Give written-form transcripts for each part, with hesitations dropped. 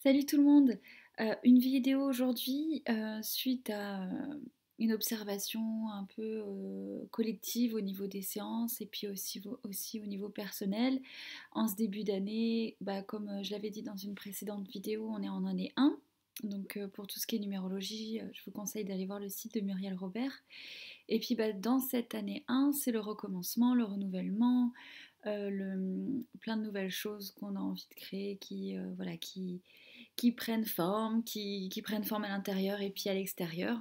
Salut tout le monde! Une vidéo aujourd'hui, suite à, une observation un peu, collective au niveau des séances et puis aussi au niveau personnel. En ce début d'année, comme, je l'avais dit dans une précédente vidéo, on est en année 1. Donc, pour tout ce qui est numérologie, je vous conseille d'aller voir le site de Muriel Robert. Et puis, dans cette année 1, c'est le recommencement, le renouvellement, plein de nouvelles choses qu'on a envie de créer voilà, qui prennent forme, qui prennent forme à l'intérieur et puis à l'extérieur.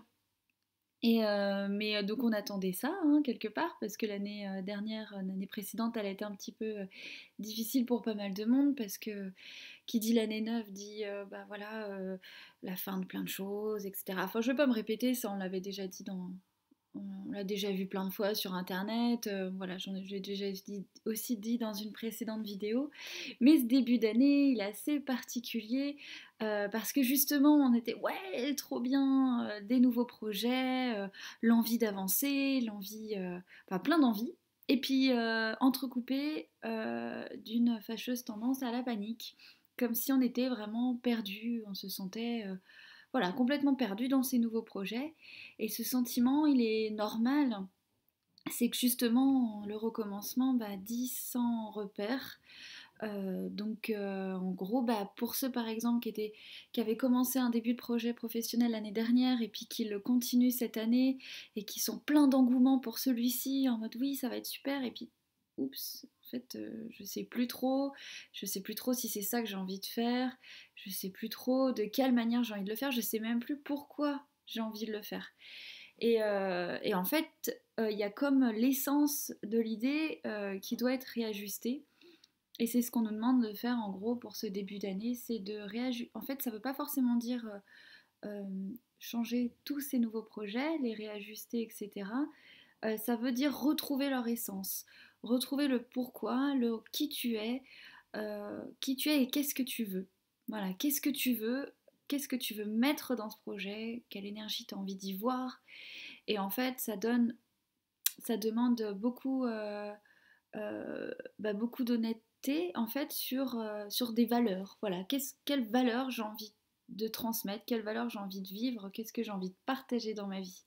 Donc on attendait ça, hein, quelque part, parce que l'année dernière, l'année précédente, elle a été un petit peu difficile pour pas mal de monde, parce que qui dit l'année neuve dit voilà, la fin de plein de choses, etc. Enfin, je vais pas me répéter, ça on l'avait déjà dit on l'a déjà vu plein de fois sur internet, voilà, j'ai déjà aussi dit dans une précédente vidéo. Mais ce début d'année, il est assez particulier parce que justement, on était ouais, trop bien, des nouveaux projets, l'envie d'avancer, enfin plein d'envies. Et puis entrecoupé d'une fâcheuse tendance à la panique, comme si on était vraiment perdu, on se sentait voilà, complètement perdu dans ces nouveaux projets. Et ce sentiment, il est normal. C'est que justement, le recommencement dit sans repère. En gros, pour ceux par exemple qui avaient commencé un début de projet professionnel l'année dernière et puis qui le continuent cette année et qui sont pleins d'engouement pour celui-ci, en mode oui, ça va être super, et puis oups, en fait, je sais plus trop si c'est ça que j'ai envie de faire, je sais plus trop de quelle manière j'ai envie de le faire, je sais même plus pourquoi j'ai envie de le faire. Et en fait, il y a comme l'essence de l'idée qui doit être réajustée. Et c'est ce qu'on nous demande de faire en gros pour ce début d'année, c'est de réajuster. En fait, ça ne veut pas forcément dire changer tous ces nouveaux projets, les réajuster, etc. Ça veut dire retrouver leur essence, retrouver le pourquoi, le qui tu es et qu'est-ce que tu veux. Voilà, qu'est-ce que tu veux mettre dans ce projet, quelle énergie tu as envie d'y voir. Et en fait, ça demande beaucoup d'honnêteté en fait sur des valeurs. Voilà, quelles valeurs j'ai envie de transmettre, quelles valeurs j'ai envie de vivre, qu'est-ce que j'ai envie de partager dans ma vie.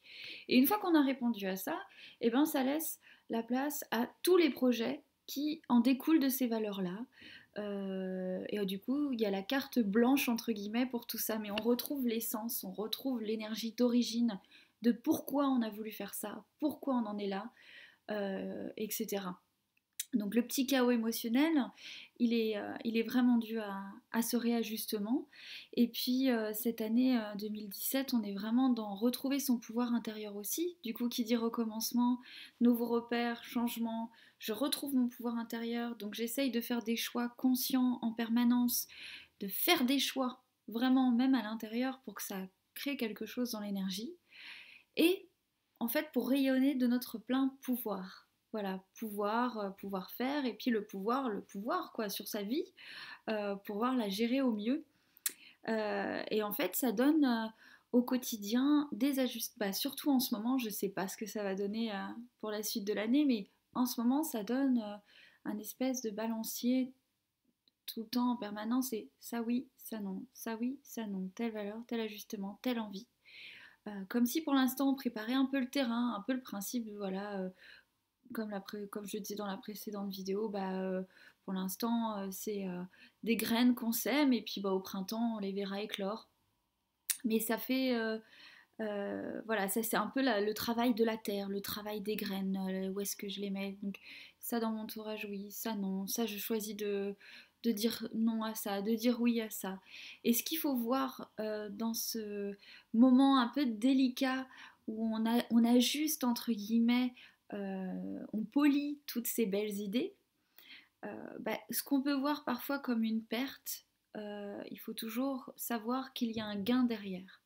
Et une fois qu'on a répondu à ça, ça laisse la place à tous les projets qui en découlent de ces valeurs-là. Du coup, il y a la carte blanche entre guillemets pour tout ça, mais on retrouve l'essence, on retrouve l'énergie d'origine de pourquoi on a voulu faire ça, pourquoi on en est là, etc. Donc le petit chaos émotionnel, il est vraiment dû à ce réajustement. Et puis cette année 2017, on est vraiment dans retrouver son pouvoir intérieur aussi. Du coup, qui dit recommencement, nouveaux repères, changement, je retrouve mon pouvoir intérieur. Donc j'essaye de faire des choix conscients en permanence, de faire des choix vraiment même à l'intérieur pour que ça crée quelque chose dans l'énergie. Et en fait, pour rayonner de notre plein pouvoir. Voilà, pouvoir faire, et puis le pouvoir quoi, sur sa vie, pouvoir la gérer au mieux. Et en fait, ça donne au quotidien des ajustements. Surtout en ce moment, je ne sais pas ce que ça va donner pour la suite de l'année, mais en ce moment, ça donne un espèce de balancier tout le temps en permanence. Et ça oui, ça non, ça oui, ça non, telle valeur, tel ajustement, telle envie. Comme si pour l'instant on préparait un peu le terrain, un peu le principe, voilà, comme je disais dans la précédente vidéo, pour l'instant c'est des graines qu'on sème et puis au printemps on les verra éclore. Mais ça fait, voilà, ça c'est un peu le travail de la terre, le travail des graines, où est-ce que je les mets. Donc ça dans mon entourage, oui, ça non, ça je choisis de dire non à ça, de dire oui à ça. Et ce qu'il faut voir dans ce moment un peu délicat où on ajuste entre guillemets, on polit toutes ces belles idées, ce qu'on peut voir parfois comme une perte, il faut toujours savoir qu'il y a un gain derrière.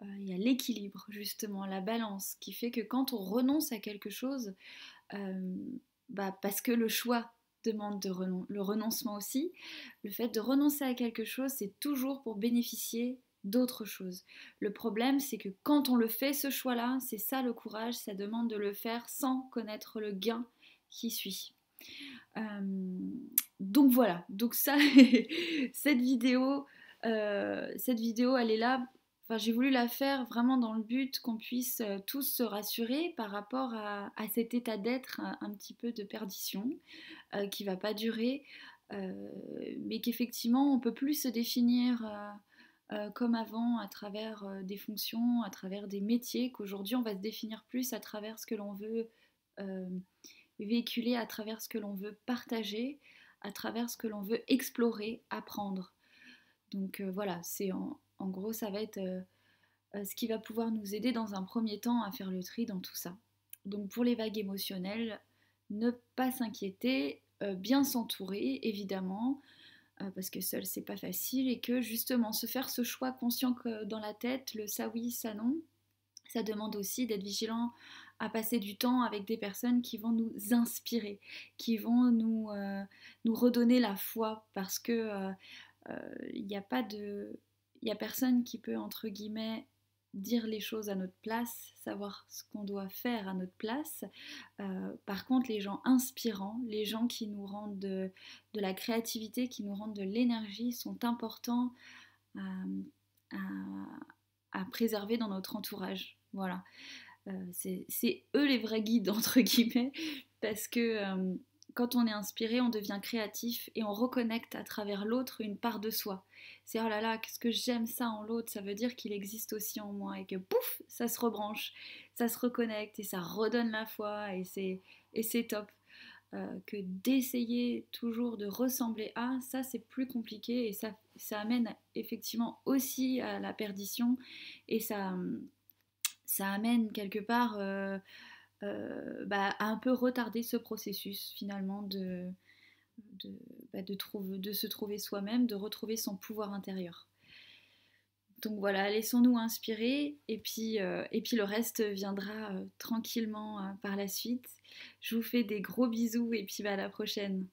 Il y a l'équilibre, justement, la balance, qui fait que quand on renonce à quelque chose, euh, parce que le choix demande le renoncement aussi, le fait de renoncer à quelque chose, c'est toujours pour bénéficier d'autre chose. Le problème, c'est que quand on le fait, ce choix-là, c'est ça le courage, ça demande de le faire sans connaître le gain qui suit. Donc voilà, donc ça, cette vidéo, Cette vidéo, elle est là. Enfin, j'ai voulu la faire vraiment dans le but qu'on puisse tous se rassurer par rapport à cet état d'être un petit peu de perdition qui va pas durer, mais qu'effectivement on peut plus se définir comme avant à travers des fonctions, à travers des métiers, qu'aujourd'hui on va se définir plus à travers ce que l'on veut euh, véhiculer, à travers ce que l'on veut partager, à travers ce que l'on veut explorer, apprendre. Donc voilà, en gros ça va être ce qui va pouvoir nous aider dans un premier temps à faire le tri dans tout ça. Donc pour les vagues émotionnelles, ne pas s'inquiéter, bien s'entourer évidemment, parce que seul c'est pas facile et que justement se faire ce choix conscient que dans la tête, le ça oui, ça non, ça demande aussi d'être vigilant à passer du temps avec des personnes qui vont nous inspirer, qui vont nous redonner la foi, parce que il n'y a pas de, il y a personne qui peut entre guillemets dire les choses à notre place, savoir ce qu'on doit faire à notre place. Par contre, les gens inspirants, les gens qui nous rendent de la créativité, qui nous rendent de l'énergie, sont importants à, à, à préserver dans notre entourage. Voilà. C'est eux les vrais guides, entre guillemets, parce que quand on est inspiré, on devient créatif et on reconnecte à travers l'autre une part de soi. C'est oh là là, qu'est-ce que j'aime ça en l'autre, ça veut dire qu'il existe aussi en moi et que pouf, ça se rebranche, ça se reconnecte et ça redonne la foi et c'est top. Que d'essayer toujours de ressembler à, ça c'est plus compliqué et ça amène effectivement aussi à la perdition et ça amène quelque part à un peu retarder ce processus finalement de, de se trouver soi-même, de retrouver son pouvoir intérieur. Donc voilà, laissons-nous inspirer et puis le reste viendra tranquillement par la suite. Je vous fais des gros bisous et puis à la prochaine.